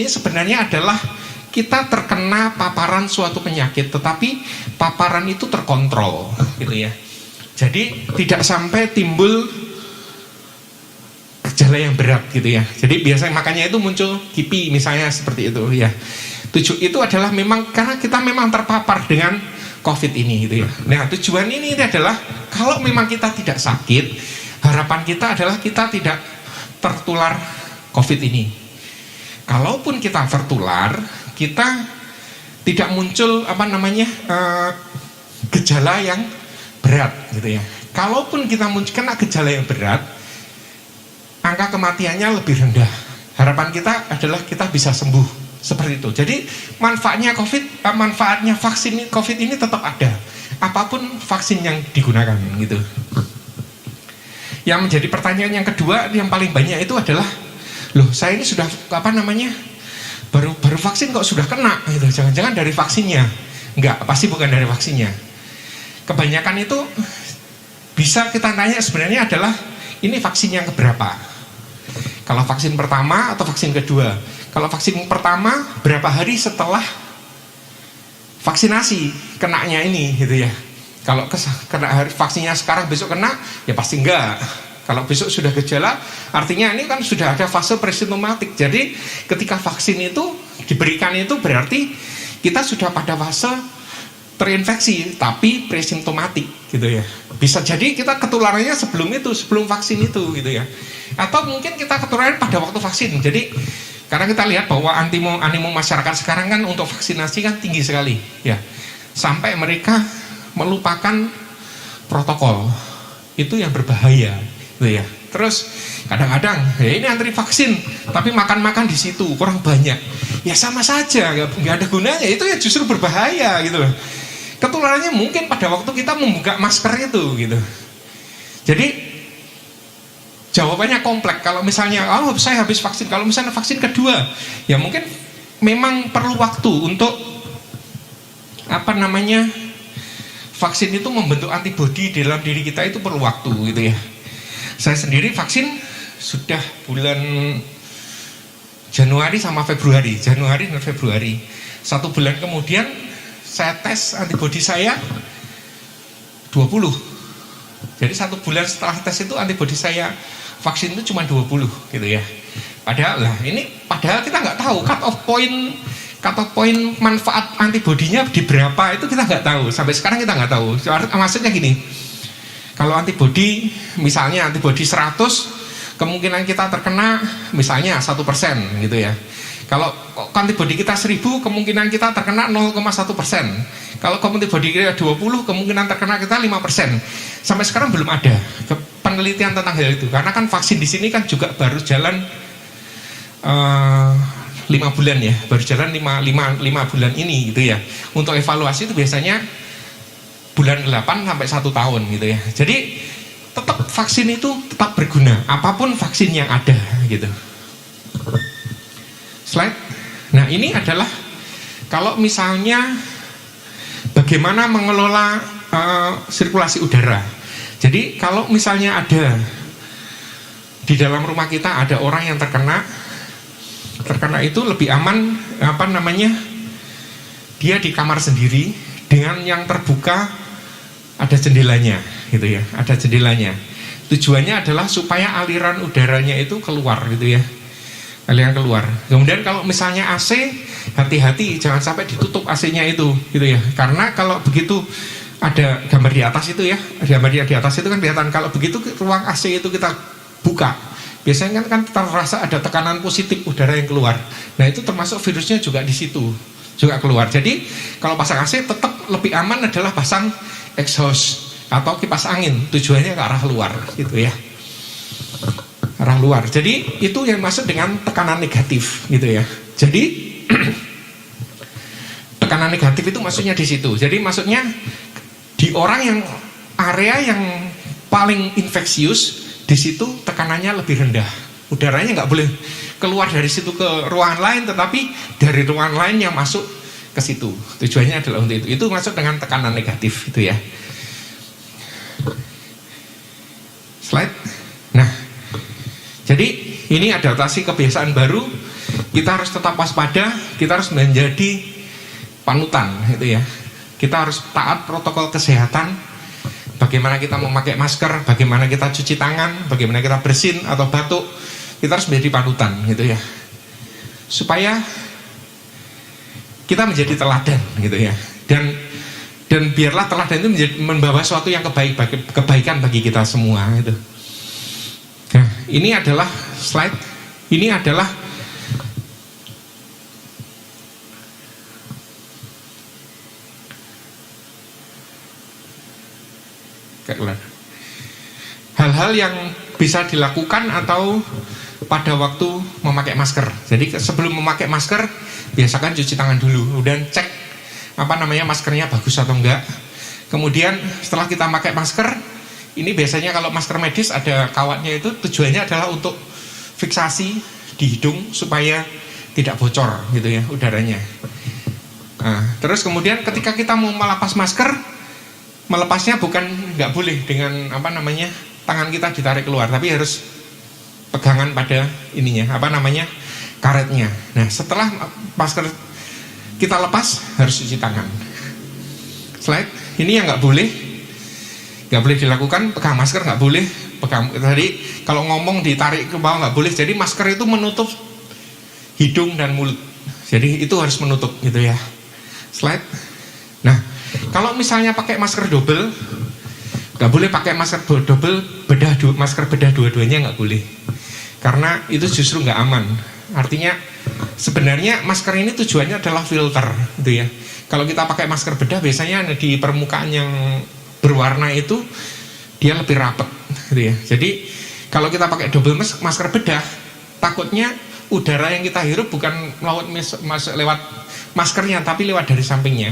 sebenarnya adalah kita terkena paparan suatu penyakit, tetapi paparan itu terkontrol, gitu ya. Jadi tidak sampai timbul gejala yang berat, gitu ya. Jadi biasanya makanya itu muncul KIPI misalnya seperti itu, ya. Itu adalah memang karena kita memang terpapar dengan COVID ini, gitu ya. Nah, tujuan ini adalah kalau memang kita tidak sakit, harapan kita adalah kita tidak tertular COVID ini. Kalaupun kita tertular, kita tidak muncul gejala yang berat, gitu ya. Kalaupun kita kena gejala yang berat, angka kematiannya lebih rendah. Harapan kita adalah kita bisa sembuh seperti itu. Jadi manfaatnya vaksin COVID ini tetap ada, apapun vaksin yang digunakan, gitu. Yang menjadi pertanyaan yang kedua yang paling banyak itu adalah, loh saya ini sudah baru vaksin kok sudah kena, gitu. Jangan-jangan dari vaksinnya? Enggak, pasti bukan dari vaksinnya. Kebanyakan itu bisa kita tanya sebenarnya adalah ini vaksin yang keberapa? Kalau vaksin pertama atau vaksin kedua? Kalau vaksin pertama berapa hari setelah vaksinasi kenanya ini, gitu ya. Kalau kena vaksinnya sekarang besok kena, ya pasti enggak. Kalau besok sudah gejala, artinya ini kan sudah ada fase presimptomatik. Jadi ketika vaksin itu diberikan itu berarti kita sudah pada fase terinfeksi, tapi presimptomatik, gitu ya. Bisa jadi kita ketularannya sebelum vaksin itu, gitu ya. Atau mungkin kita ketularan pada waktu vaksin. Jadi karena kita lihat bahwa animo masyarakat sekarang kan untuk vaksinasi kan tinggi sekali, ya. Sampai mereka melupakan protokol, itu yang berbahaya, gitu ya. Terus kadang-kadang ya ini antri vaksin tapi makan di situ kurang banyak, ya sama saja, nggak ada gunanya, itu ya justru berbahaya, gitu loh. Ketularannya mungkin pada waktu kita membuka masker itu, gitu. Jadi jawabannya kompleks. Kalau misalnya saya habis vaksin, kalau misalnya vaksin kedua, ya mungkin memang perlu waktu untuk vaksin itu membentuk antibodi dalam diri kita, itu perlu waktu, gitu ya. Saya sendiri vaksin sudah bulan Januari dan Februari. 1 bulan kemudian saya tes antibodi saya 20. Jadi 1 bulan setelah tes itu antibodi saya vaksin itu cuma 20, gitu ya. Padahal kita nggak tahu cut off point manfaat antibodinya di berapa, itu kita nggak tahu. Sampai sekarang kita nggak tahu. Maksudnya gini, kalau antibodi misalnya antibodi 100, kemungkinan kita terkena misalnya 1%, gitu ya. Kalau antibodi kita 1000, kemungkinan kita terkena 0,1%. Kalau antibodi kita 20, kemungkinan terkena kita 5%. Sampai sekarang belum ada penelitian tentang hal itu, karena kan vaksin di sini kan juga baru jalan 5 bulan ya, baru jalan 5 bulan ini, gitu ya. Untuk evaluasi itu biasanya bulan 8 sampai 1 tahun, gitu ya. Jadi tetap vaksin itu tetap berguna, apapun vaksin yang ada, gitu. Slide. Nah, ini adalah kalau misalnya bagaimana mengelola sirkulasi udara. Jadi kalau misalnya ada di dalam rumah kita ada orang yang terkena itu lebih aman, dia di kamar sendiri dengan yang terbuka, ada jendelanya, gitu ya, ada jendelanya. Tujuannya adalah supaya aliran udaranya itu keluar, gitu ya, aliran keluar. Kemudian kalau misalnya AC, hati-hati jangan sampai ditutup AC-nya itu, gitu ya, karena kalau begitu ada gambar di atas itu ya, gambar di atas itu kan kelihatan, kalau begitu ruang AC itu kita buka, biasanya kan terasa ada tekanan positif udara yang keluar. Nah, itu termasuk virusnya juga di situ juga keluar. Jadi kalau pasang AC tetap lebih aman adalah pasang exhaust atau kipas angin, tujuannya ke arah luar, gitu ya, arah luar. Jadi itu yang masuk dengan tekanan negatif, gitu ya. Jadi tekanan negatif itu maksudnya di situ. Jadi maksudnya di orang yang area yang paling infeksius, di situ tekanannya lebih rendah, udaranya nggak boleh keluar dari situ ke ruangan lain, tetapi dari ruangan lain yang masuk ke situ. Tujuannya adalah untuk itu. Itu masuk dengan tekanan negatif itu ya. Slide. Nah, jadi ini adaptasi kebiasaan baru. Kita harus tetap waspada. Kita harus menjadi panutan itu ya. Kita harus taat protokol kesehatan. Bagaimana kita memakai masker, bagaimana kita cuci tangan, bagaimana kita bersin atau batuk. Kita harus menjadi panutan gitu ya. Supaya kita menjadi teladan gitu ya. Dan biarlah teladan itu membawa sesuatu yang kebaikan bagi kita semua gitu. Nah, ini adalah slide. Ini adalah hal-hal yang bisa dilakukan atau pada waktu memakai masker. Jadi sebelum memakai masker, biasakan cuci tangan dulu, dan cek maskernya bagus atau enggak. Kemudian setelah kita pakai masker, ini biasanya kalau masker medis ada kawatnya, itu tujuannya adalah untuk fiksasi di hidung supaya tidak bocor gitu ya udaranya. Nah, terus kemudian ketika kita mau melepas masker, melepasnya nggak boleh dengan tangan kita ditarik keluar, tapi harus pegangan pada karetnya. Nah, setelah masker kita lepas, harus cuci tangan. Slide. Ini yang nggak boleh dilakukan. Pegang masker nggak boleh. Tadi kalau ngomong ditarik ke bawah nggak boleh. Jadi masker itu menutup hidung dan mulut. Jadi itu harus menutup gitu ya. Slide. Nah, kalau misalnya pakai masker double, nggak boleh pakai masker double masker bedah dua-duanya nggak boleh. Karena itu justru nggak aman. Artinya sebenarnya masker ini tujuannya adalah filter gitu ya. Kalau kita pakai masker bedah, biasanya di permukaan yang berwarna itu dia lebih rapat gitu ya. Jadi kalau kita pakai double masker bedah, takutnya udara yang kita hirup bukan lewat maskernya, tapi lewat dari sampingnya,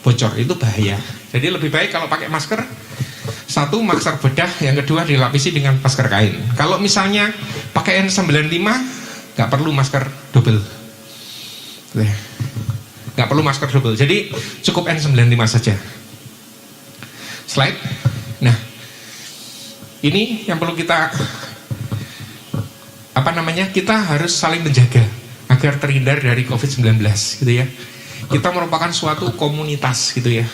bocor. Itu bahaya. Jadi lebih baik kalau pakai masker, satu masker bedah, yang kedua dilapisi dengan masker kain. Kalau misalnya pakai N95, nggak perlu masker double, nggak perlu masker double. Jadi cukup N95 saja. Slide. Nah, ini yang perlu kita kita harus saling menjaga agar terhindar dari COVID-19 gitu ya. Kita merupakan suatu komunitas gitu ya.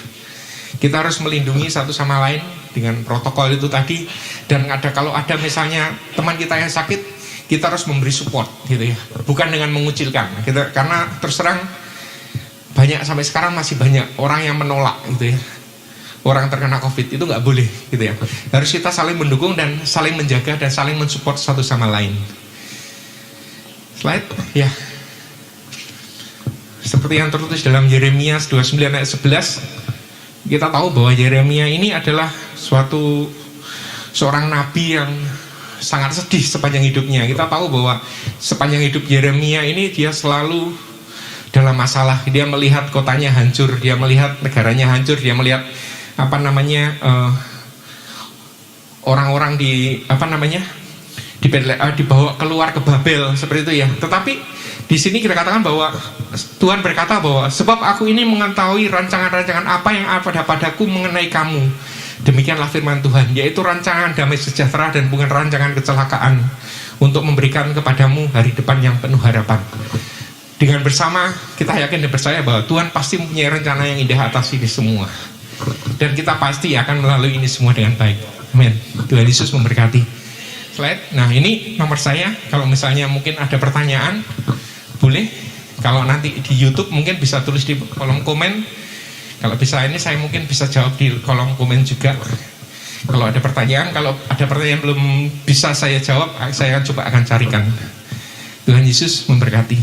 Kita harus melindungi satu sama lain dengan protokol itu tadi. Dan kalau ada misalnya teman kita yang sakit, kita harus memberi support gitu ya, bukan dengan mengucilkan. Karena terus terang sampai sekarang masih banyak orang yang menolak gitu ya. Orang terkena COVID itu nggak boleh gitu ya. Harus kita saling mendukung dan saling menjaga dan saling mensupport satu sama lain. Slide ya. Seperti yang tertulis dalam Yeremia 29 ayat 11, kita tahu bahwa Yeremia ini adalah seorang nabi yang sangat sedih sepanjang hidupnya. Kita tahu bahwa sepanjang hidup Yeremia ini dia selalu dalam masalah. Dia melihat kotanya hancur, dia melihat negaranya hancur, dia melihat orang-orang dibawa keluar ke Babel seperti itu ya. Tetapi di sini kita katakan bahwa Tuhan berkata bahwa sebab aku ini mengetahui rancangan-rancangan apa yang ada padaku mengenai kamu. Demikianlah firman Tuhan, yaitu rancangan damai sejahtera dan bukan rancangan kecelakaan, untuk memberikan kepadamu hari depan yang penuh harapan. Dengan bersama kita yakin dan percaya bahwa Tuhan pasti mempunyai rencana yang indah atas ini semua, dan kita pasti akan melalui ini semua dengan baik. Amin. Tuhan Yesus memberkati. Slide. Nah, ini nomor saya. Kalau misalnya mungkin ada pertanyaan, boleh. Kalau nanti di YouTube mungkin bisa tulis di kolom komen. Kalau bisa ini saya mungkin bisa jawab di kolom komen juga. Kalau ada pertanyaan belum bisa saya jawab, saya akan carikan. Tuhan Yesus memberkati.